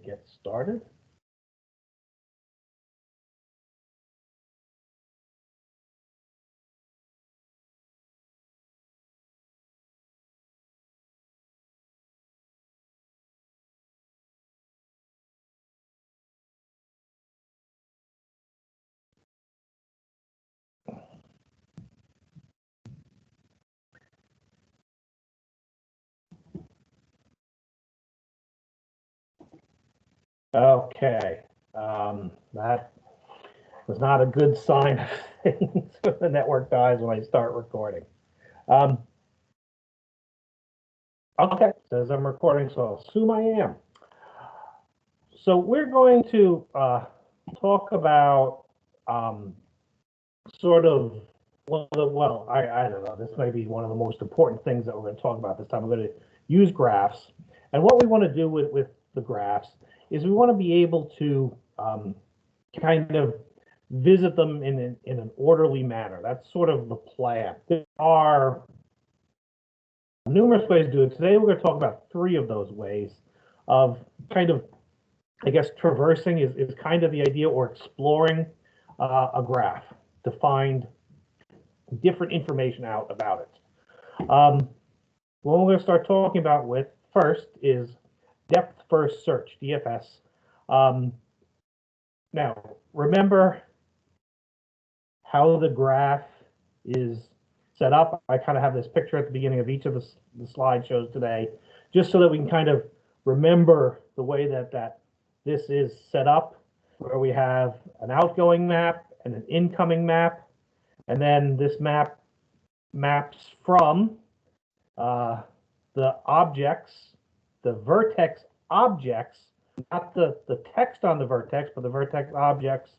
get started. Okay, that was not a good sign of things when the network dies when I start recording. Okay, says I'm recording, so I'll assume I am. So we're going to talk about sort of one of the, well, I don't know, this may be one of the most important things that we're going to talk about this time. We're going to use graphs. And what we want to do with the graphs is we want to be able to kind of visit them in an orderly manner. That's sort of the plan. There are numerous ways to do it. Today we're going to talk about 3 of those ways of kind of, I guess, traversing is kind of the idea, or exploring a graph to find different information out about it. What we're going to start talking about with first is depth first search, DFS. Now, remember how the graph is set up. I kind of have this picture at the beginning of each of the slideshows today, just so that we can kind of remember the way that this is set up, where we have an outgoing map and an incoming map, and then this map maps from the objects, the vertex objects, not the text on the vertex, but the vertex objects,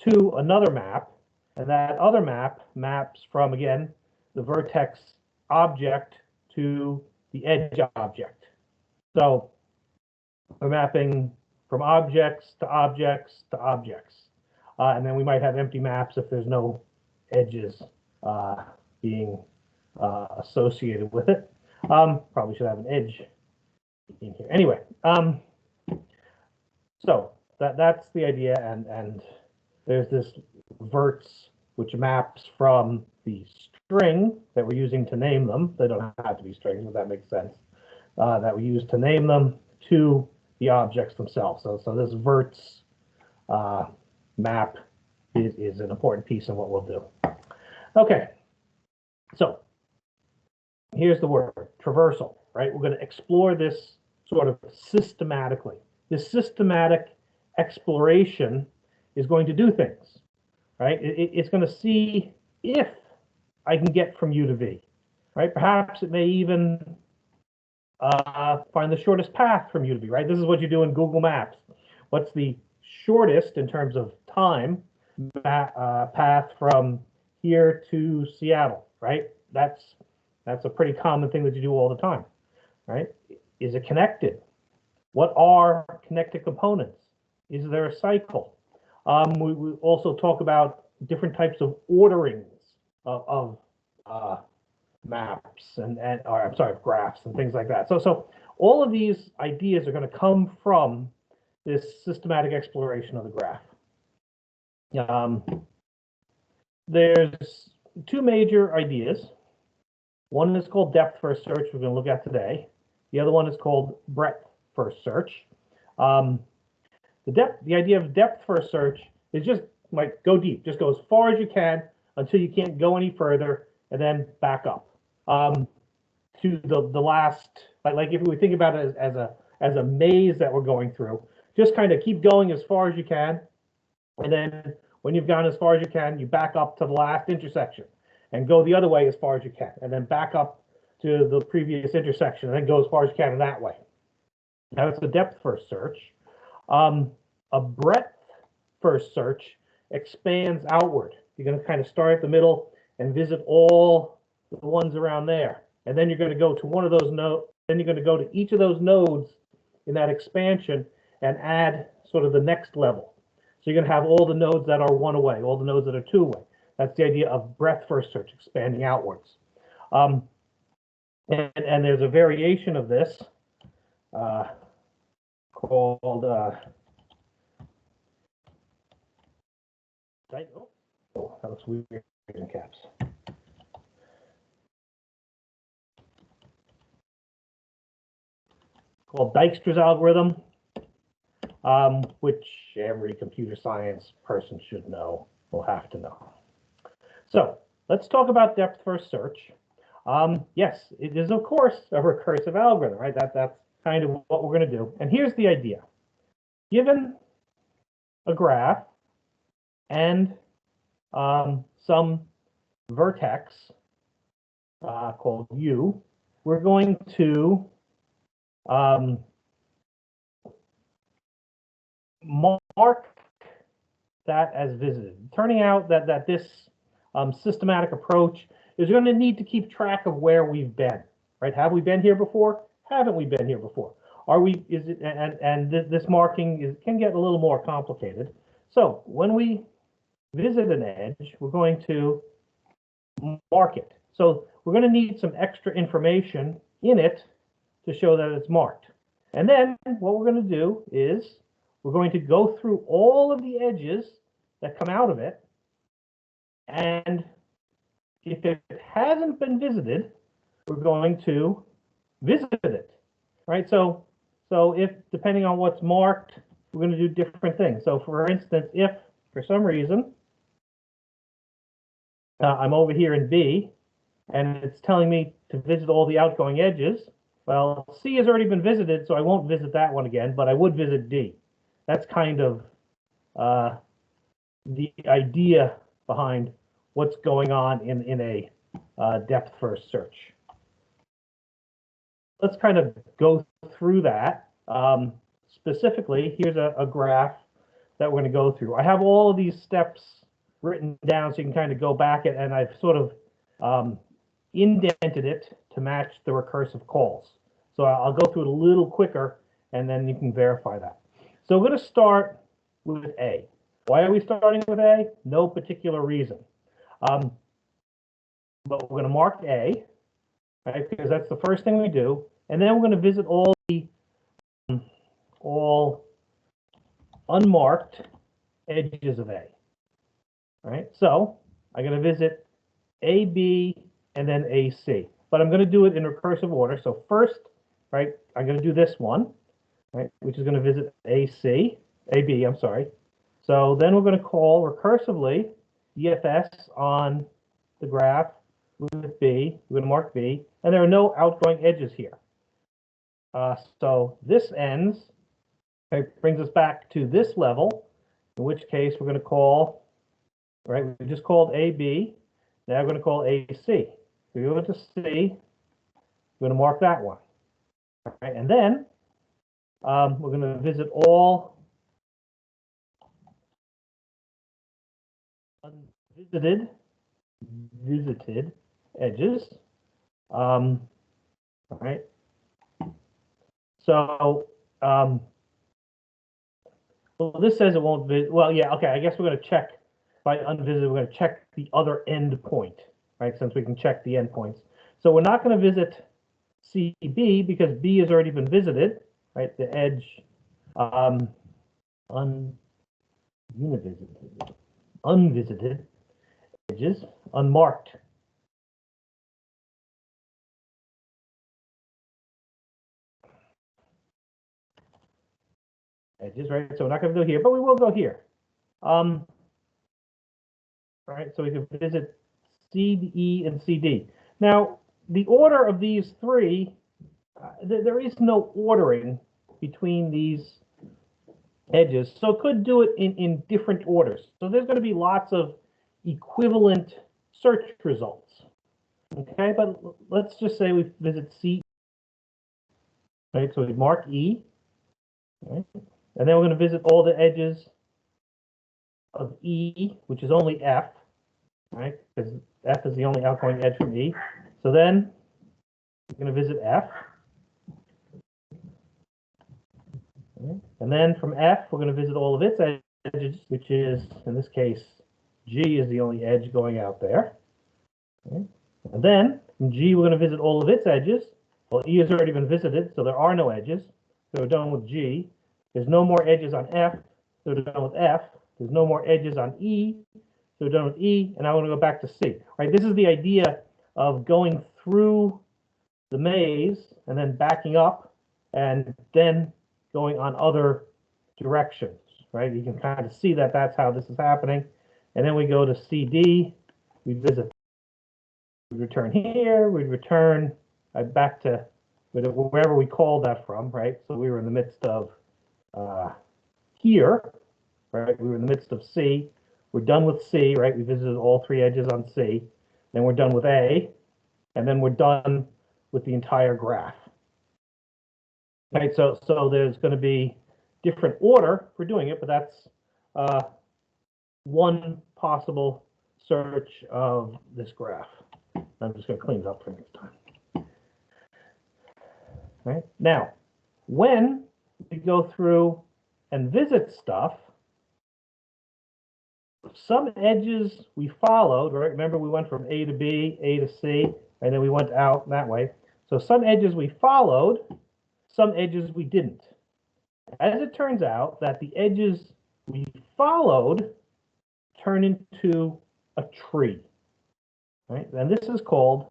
to another map. And that other map maps from, again, the vertex object to the edge object. So we're mapping from objects to objects to objects. And then we might have empty maps if there's no edges being associated with it. Probably should have an edge in here. Anyway, so that's the idea, and there's this verts which maps from the string that we're using to name them. They don't have to be strings, but that makes sense. That we use to name them to the objects themselves. So this verts map is an important piece of what we'll do. Okay, so here's the word, traversal, right? We're going to explore this sort of systematically. This systematic exploration is going to do things, right? It's going to see if I can get from U to V, right? Perhaps it may even find the shortest path from U to V, right? This is what you do in Google Maps. What's the shortest in terms of time path from here to Seattle, right? That's a pretty common thing that you do all the time, right? Is it connected? What are connected components? Is there a cycle? We also talk about different types of orderings of maps or I'm sorry, graphs and things like that. So all of these ideas are going to come from this systematic exploration of the graph. There's 2 major ideas. One is called depth first search, we're going to look at today. The other one is called breadth first search. The idea of depth first search is just like go deep, just go as far as you can until you can't go any further, and then back up to the last. Like if we think about it as a maze that we're going through, just kind of keep going as far as you can, and then when you've gone as far as you can, you back up to the last intersection and go the other way as far as you can, and then back up to the previous intersection and then go as far as you can in that way. Now it's the depth first search. A breadth first search expands outward. You're going to kind of start at the middle and visit all the ones around there. And then you're going to go to one of those nodes. Then you're going to go to each of those nodes in that expansion and add sort of the next level. So you're going to have all the nodes that are 1 away, all the nodes that are 2 away. That's the idea of breadth first search, expanding outwards. And there's a variation of this called oh, that looks weird in caps. Called Dijkstra's algorithm, which every computer science person should know, will have to know. So let's talk about depth first search. Yes, it is, of course, a recursive algorithm, right? That's kind of what we're going to do. And here's the idea. Given a graph and some vertex called U, we're going to mark that as visited. Turning out that this systematic approach is going to need to keep track of where we've been, right? Have we been here before? Haven't we been here before? Are we? Is it? And this marking can get a little more complicated. So when we visit an edge, we're going to mark it. So we're going to need some extra information in it to show that it's marked. And then what we're going to do is we're going to go through all of the edges that come out of it. And if it hasn't been visited, we're going to visit it, right? So if, depending on what's marked, we're going to do different things. So for instance, if for some reason I'm over here in B and it's telling me to visit all the outgoing edges, well, C has already been visited, so I won't visit that one again, but I would visit D. That's kind of the idea behind what's going on in a depth first search. Let's kind of go through that. Specifically, here's a graph that we're going to go through. I have all of these steps written down so you can kind of go back and I've sort of indented it to match the recursive calls. So I'll go through it a little quicker and then you can verify that. So we're going to start with A. Why are we starting with A? No particular reason. But we're going to mark A, right, because that's the first thing we do. And then we're going to visit all unmarked edges of A. Right? So I'm going to visit A, B, and then A, C. But I'm going to do it in recursive order. So first, right, I'm going to do this one, right, which is going to visit AB, I'm sorry. So then we're going to call recursively DFS on the graph with B. We're going to mark B, and there are no outgoing edges here. So this ends, it brings us back to this level, in which case we're going to call, right, we just called AB, now we're going to call AC. So we go to C, we're going to mark that one. All right, and then we're going to visit all unvisited edges. All right. So, well, this says it won't visit. Well, yeah, okay. I guess we're going to check by unvisited. We're going to check the other end point, right? Since we can check the endpoints. So we're not going to visit CB because B has already been visited, right? The edge unvisited edges, unmarked edges, right? So we're not going to go here, but we will go here. Right, so we can visit C, E, and CD. Now, the order of these three, there is no ordering between these edges, so it could do it in different orders. So there's going to be lots of equivalent search results. Okay, but let's just say we visit C. Right, so we mark E, right, and then we're going to visit all the edges of E, which is only F, right? Because F is the only outgoing edge from E. So then we're going to visit F. Okay. And then from F, we're going to visit all of its edges, which is, in this case, G is the only edge going out there. Okay. And then from G, we're going to visit all of its edges. Well, E has already been visited, so there are no edges. So we're done with G. There's no more edges on F, so we're done with F. There's no more edges on E, so we're done with E, and I want to go back to C. Right? This is the idea of going through the maze and then backing up and then going on other directions. Right? You can kind of see that that's how this is happening. And then we go to CD, we visit, we return here, we return back to wherever we called that from, right? So we were in the midst of here, right? We were in the midst of C. We're done with C, right? We visited all three edges on C. Then we're done with A, and then we're done with the entire graph. Right, so there's going to be different order for doing it, but that's one possible search of this graph. I'm just going to clean it up for next time. Right, now, when we go through and visit stuff, some edges we followed, right? Remember, we went from A to B, A to C, and then we went out that way. So some edges we followed, some edges we didn't. As it turns out, that the edges we followed turn into a tree, right? And this is called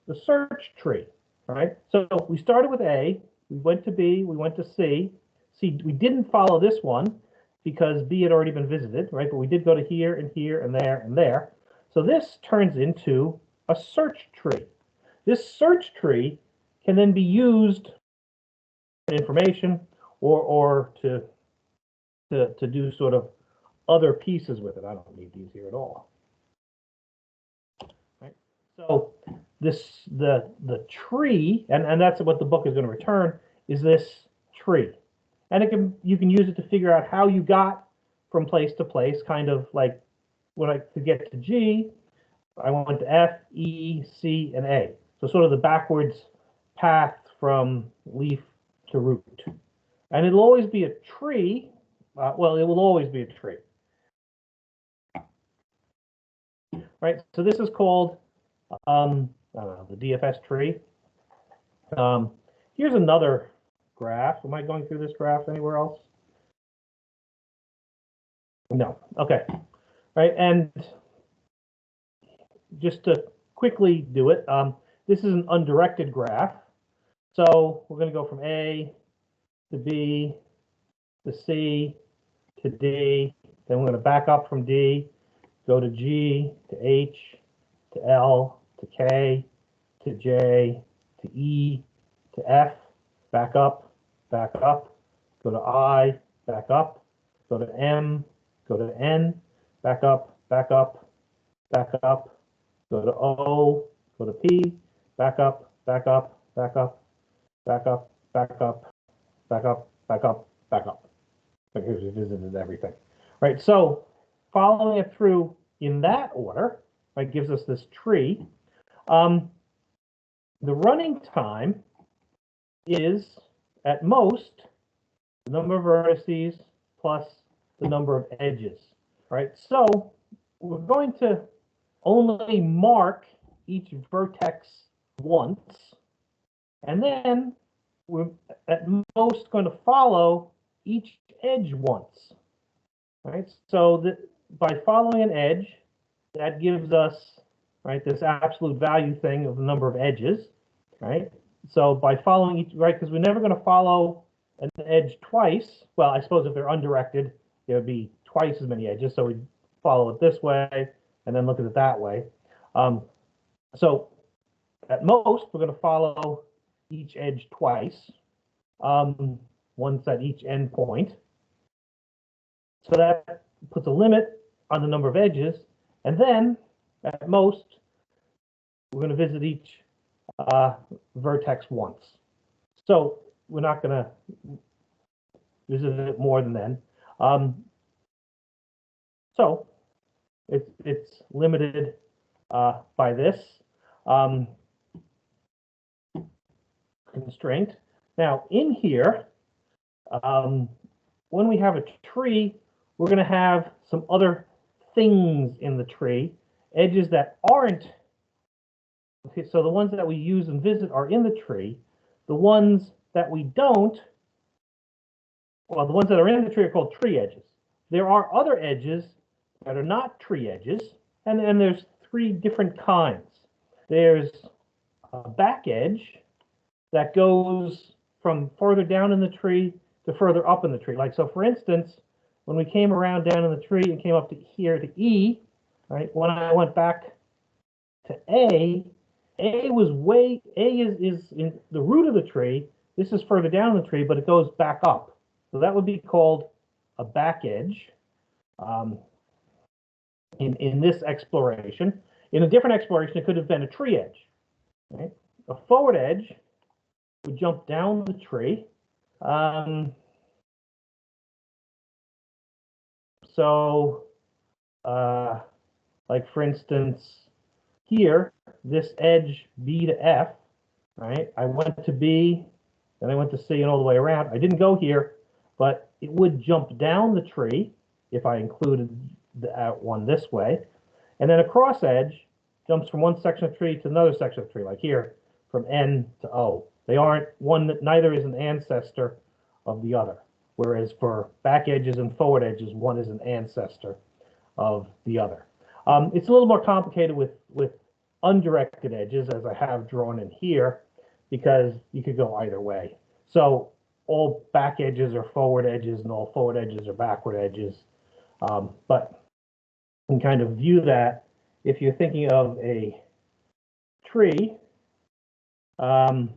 the search tree, right? So we started with A, we went to B, we went to C. C, we didn't follow this one because B had already been visited, right? But we did go to here and here and there and there. So this turns into a search tree. This search tree can then be used for information or to do sort of other pieces with it. I don't need these here at all. Right? So the tree, and that's what the book is going to return, is this tree. And you can use it to figure out how you got from place to place, kind of like to get to G, I went to F, E, C, and A. So sort of the backwards path from leaf to root. And it'll always be a tree. Well, it will always be a tree. Right, so this is called, I don't know, the DFS tree. Here's another graph. Am I going through this graph anywhere else? No. Okay. Right, and just to quickly do it, this is an undirected graph. So we're going to go from A to B to C to D. Then we're going to back up from D, go to G to H to L to K to J to E to F, back up, go to I, back up, go to M, go to N, back up, go to O, go to P, back up, back up. Here's we visited everything. Right, so following it through in that order, right, gives us this tree. The running time is at most the number of vertices plus the number of edges. Right, so we're going to only mark each vertex once, and then we're at most going to follow each edge once. Right, so that by following an edge, that gives us, right, this absolute value thing of the number of edges, right? So by following each, right, because we're never going to follow an edge twice. Well, I suppose if they're undirected, there would be twice as many edges. So we follow it this way and then look at it that way. So at most, we're going to follow each edge twice, once at each endpoint. So that puts a limit on the number of edges. And then, at most, we're going to visit each vertex once. So we're not going to visit it more than then. So it's limited by this constraint. Now, in here, when we have a tree, we're going to have some other things in the tree, edges that aren't. Okay, so the ones that we use and visit are in the tree. The ones that we don't well, the ones that are in the tree are called tree edges. There are other edges that are not tree edges, and there's three different kinds. There's a back edge that goes from further down in the tree to further up in the tree. Like, so for instance, when we came around down in the tree and came up to here to E, right, when I went back to A was A is in the root of the tree. This is further down in the tree, but it goes back up. So that would be called a back edge in this exploration. In a different exploration, it could have been a tree edge. Right? A forward edge would jump down the tree. Like for instance, here, this edge B to F, right? I went to B, then I went to C and all the way around. I didn't go here, but it would jump down the tree if I included the one this way. And then a cross edge jumps from one section of tree to another section of tree, like here, from N to O. They aren't one that neither is an ancestor of the other. Whereas for back edges and forward edges, one is an ancestor of the other. It's a little more complicated with undirected edges, as I have drawn in here, because you could go either way. So all back edges are forward edges and all forward edges are backward edges. But you can kind of view that if you're thinking of a tree. I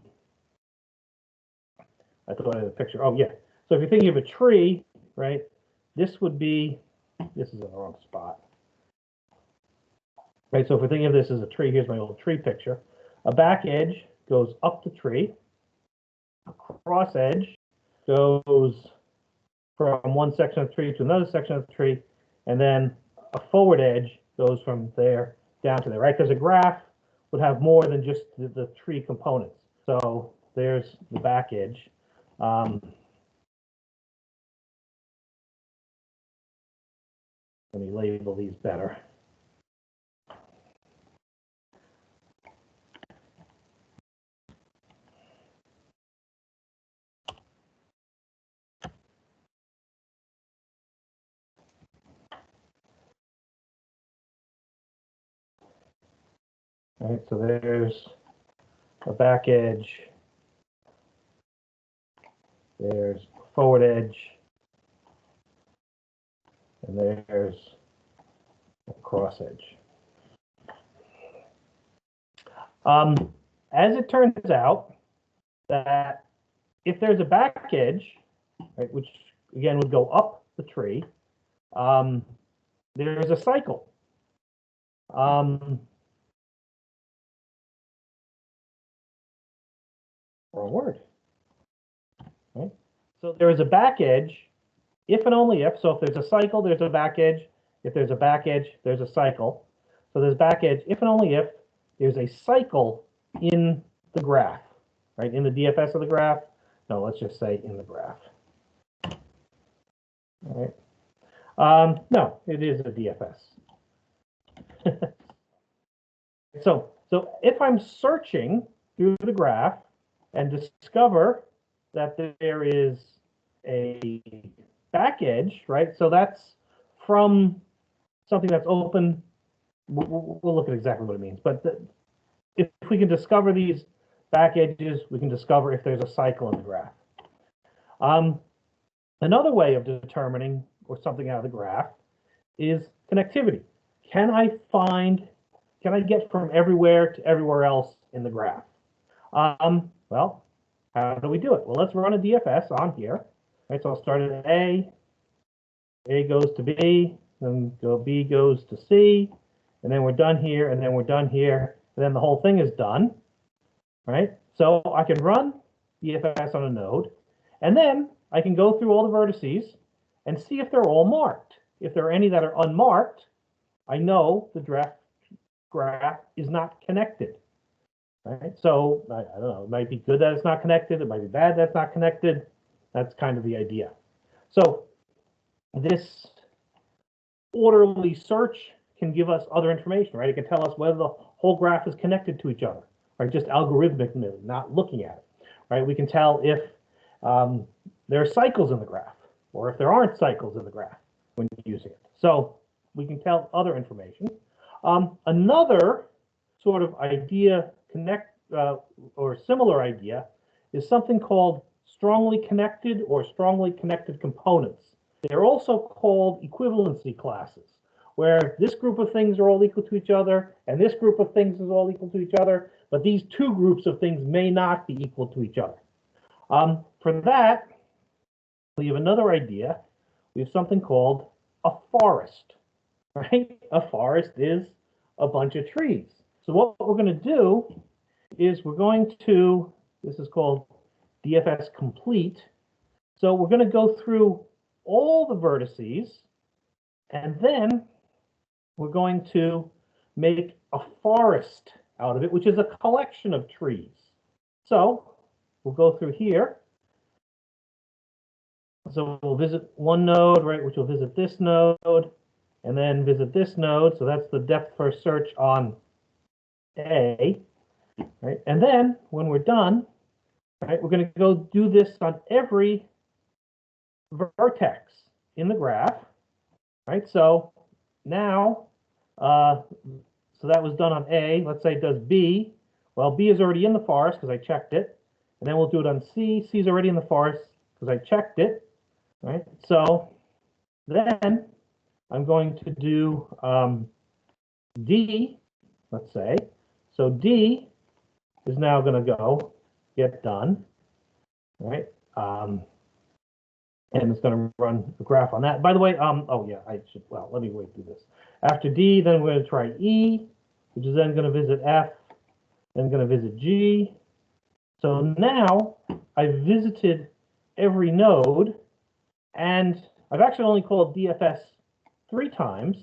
thought I had a picture. Oh, yeah. So if you're thinking of a tree, right, this would be, this is in the wrong spot. Right, so if we're thinking of this as a tree, here's my old tree picture. A back edge goes up the tree. A cross edge goes from one section of the tree to another section of the tree. And then a forward edge goes from there down to there, right? Because a graph would have more than just the tree components. So there's the back edge. Let me label these better. All right, so there's a back edge. There's a forward edge. And there's a cross edge. As it turns out, that if there's a back edge, right, which again would go up the tree, there's a cycle. Wrong word. Right? So there is a back edge if and only if. So if there's a cycle, there's a back edge. If there's a back edge, there's a cycle. So there's back edge if and only if there's a cycle in the graph, right? In the DFS of the graph. No, let's just say in the graph. All right. No, it is a DFS. So if I'm searching through the graph and discover that there is a back edge, right? So that's from something that's open. We'll look at exactly what it means. But if we can discover these back edges, we can discover if there's a cycle in the graph. Another way of determining or something out of the graph is connectivity. Can I get from everywhere to everywhere else in the graph? Well, how do we do it? Well, let's run a DFS on here. Right, so I'll start at A goes to B, then B goes to C, and then we're done here, and then we're done here, and then the whole thing is done. Right? So I can run DFS on a node, and then I can go through all the vertices and see if they're all marked. If there are any that are unmarked, I know the graph is not connected. Right? So I don't know, it might be good that it's not connected, it might be bad that it's not connected. That's kind of the idea. So this orderly search can give us other information, right? It can tell us whether the whole graph is connected to each other, right? Just algorithmically, not looking at it, right? We can tell if there are cycles in the graph, or if there aren't cycles in the graph when using it. So we can tell other information. Another sort of idea or similar idea is something called strongly connected or strongly connected components. They're also called equivalency classes, where this group of things are all equal to each other, and this group of things is all equal to each other, but these two groups of things may not be equal to each other. For that, we have another idea. We have something called a forest, right? A forest is a bunch of trees. So what we're going to do is we're going to, this is called DFS complete. So we're going to go through all the vertices, and then we're going to make a forest out of it, which is a collection of trees. So we'll go through here. So we'll visit one node, right, which will visit this node, and then visit this node. So that's the depth first search on A, right? And then when we're done, right, we're going to go do this on every vertex in the graph, right? So now, so that was done on A. Let's say it does B. Well, B is already in the forest because I checked it. And then we'll do it on C. C is already in the forest because I checked it, right? So then I'm going to do D, let's say. So D is now going to go get done, right? And it's going to run a graph on that. By the way, oh yeah, I should, well, let me wait through this. After D, then we're going to try E, which is then going to visit F, then going to visit G. So now I've visited every node, and I've actually only called DFS 3 times.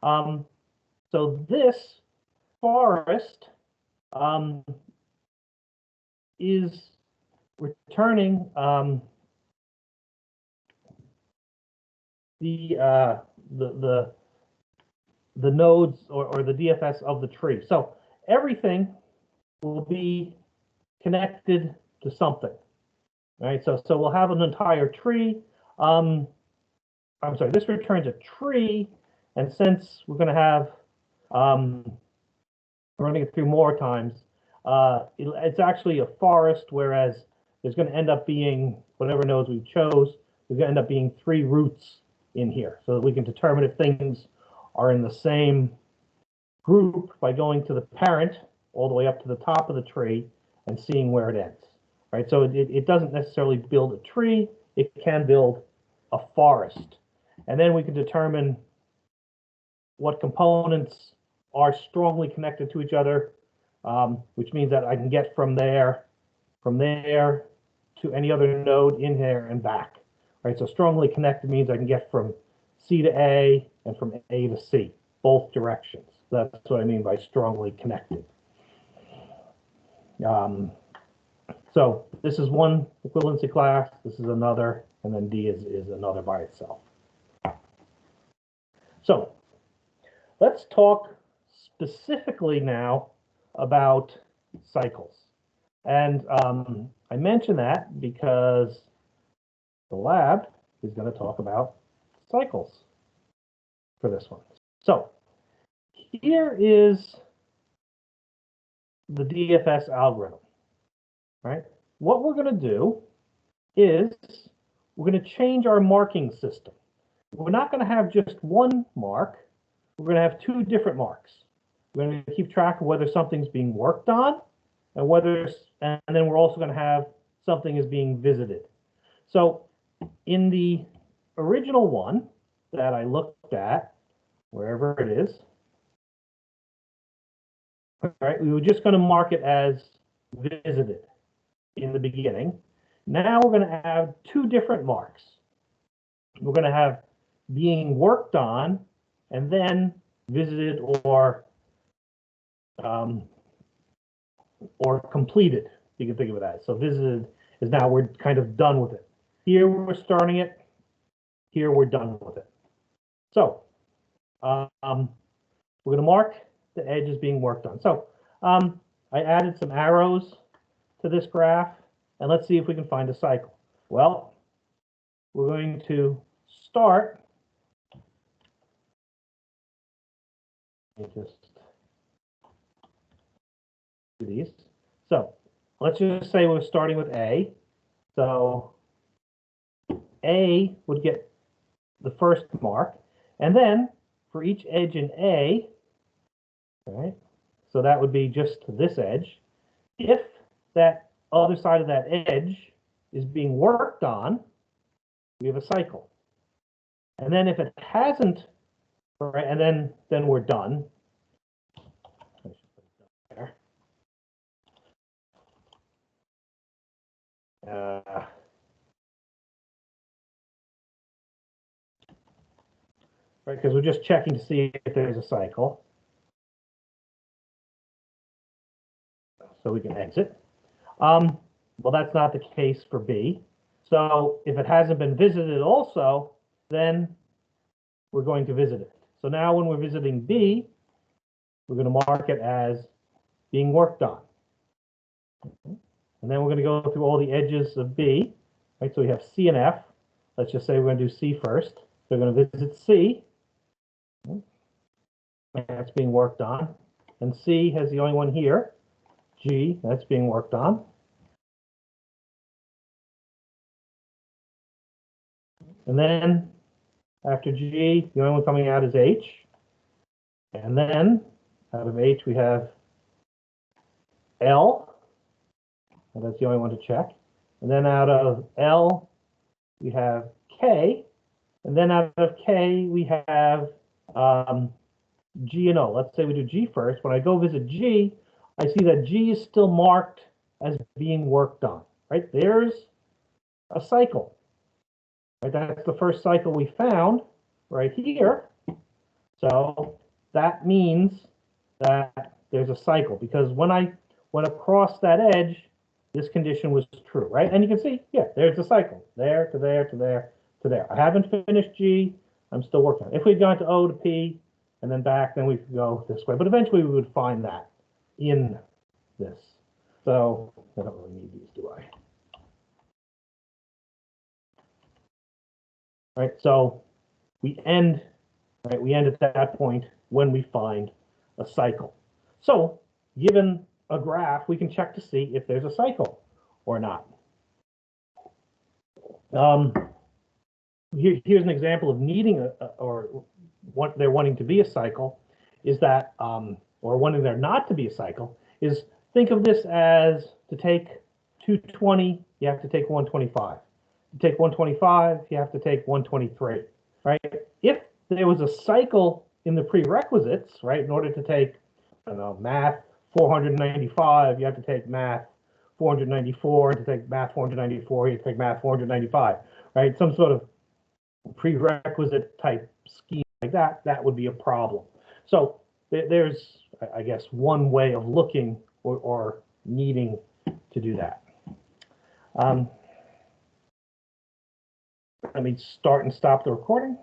So this forest is returning the nodes or the DFS of the tree. So everything will be connected to something, right? So we'll have an entire tree. I'm sorry, this returns a tree, and since we're going to have running it through more times, it's actually a forest, whereas there's going to end up being whatever nodes we chose. There's going to end up being 3 roots in here, so that we can determine if things are in the same group by going to the parent all the way up to the top of the tree and seeing where it ends, right? So it doesn't necessarily build a tree, it can build a forest. And then we can determine what components are strongly connected to each other, which means that I can get from there to any other node in here and back, right? So strongly connected means I can get from C to A and from A to C, both directions. That's what I mean by strongly connected. So this is one equivalency class, this is another, and then D is another by itself. So let's talk specifically now about cycles. And I mention that because the lab is going to talk about cycles for this one. So here is the DFS algorithm, right? What we're going to do is we're going to change our marking system. We're not going to have just one mark. We're going to have 2 different marks. We're going to keep track of whether something's being worked on and then we're also going to have something is being visited. So in the original one that I looked at, wherever it is, all right, we were just going to mark it as visited in the beginning. Now we're going to have 2 different marks. We're going to have being worked on and then visited or completed. You can think of it as. So visited is now we're kind of done with it. Here we're starting it. Here we're done with it. So we're going to mark the edge as being worked on. So I added some arrows to this graph, and let's see if we can find a cycle. Well, we're going to start. Let me just do these. So let's just say we're starting with A. So A would get the first mark. And then for each edge in A, right, so that would be just this edge. If that other side of that edge is being worked on, we have a cycle. And then if it hasn't, right, and then we're done. Right, because we're just checking to see if there's a cycle. So we can exit. Well, that's not the case for B. So if it hasn't been visited also, then we're going to visit it. So now when we're visiting B, we're going to mark it as being worked on. And then we're going to go through all the edges of B. Right, so we have C and F. Let's just say we're going to do C first. So we're going to visit C. That's being worked on. And C has the only one here. G, that's being worked on. And then after G, the only one coming out is H. And then out of H, we have L. And that's the only one to check. And then out of L, we have K. And then out of K, we have G and O. Let's say we do G first. When I go visit G, I see that G is still marked as being worked on. Right? There's a cycle. Right? That's the first cycle we found right here. So that means that there's a cycle, because when I went across that edge, this condition was true, right? And you can see, yeah, there's a cycle, there to there to there to there. I haven't finished G, I'm still working on it. If we'd gone to O to P and then back, then we could go this way. But eventually we would find that in this. So I don't really need these, do I? Right, so we end at that point when we find a cycle. So given a graph, we can check to see if there's a cycle or not. Here's an example of needing or what they're wanting to be a cycle is that, or wanting there not to be a cycle, is think of this as to take 220, you have to take 125. To take 125, you have to take 123, right? If there was a cycle in the prerequisites, right, in order to take, I don't know, math 495, you have to take math 494, and to take math 494, you have to take math 495, right? Some sort of prerequisite type scheme like that, that would be a problem. So there's, I guess, one way of looking or needing to do that. Let me start and stop the recording.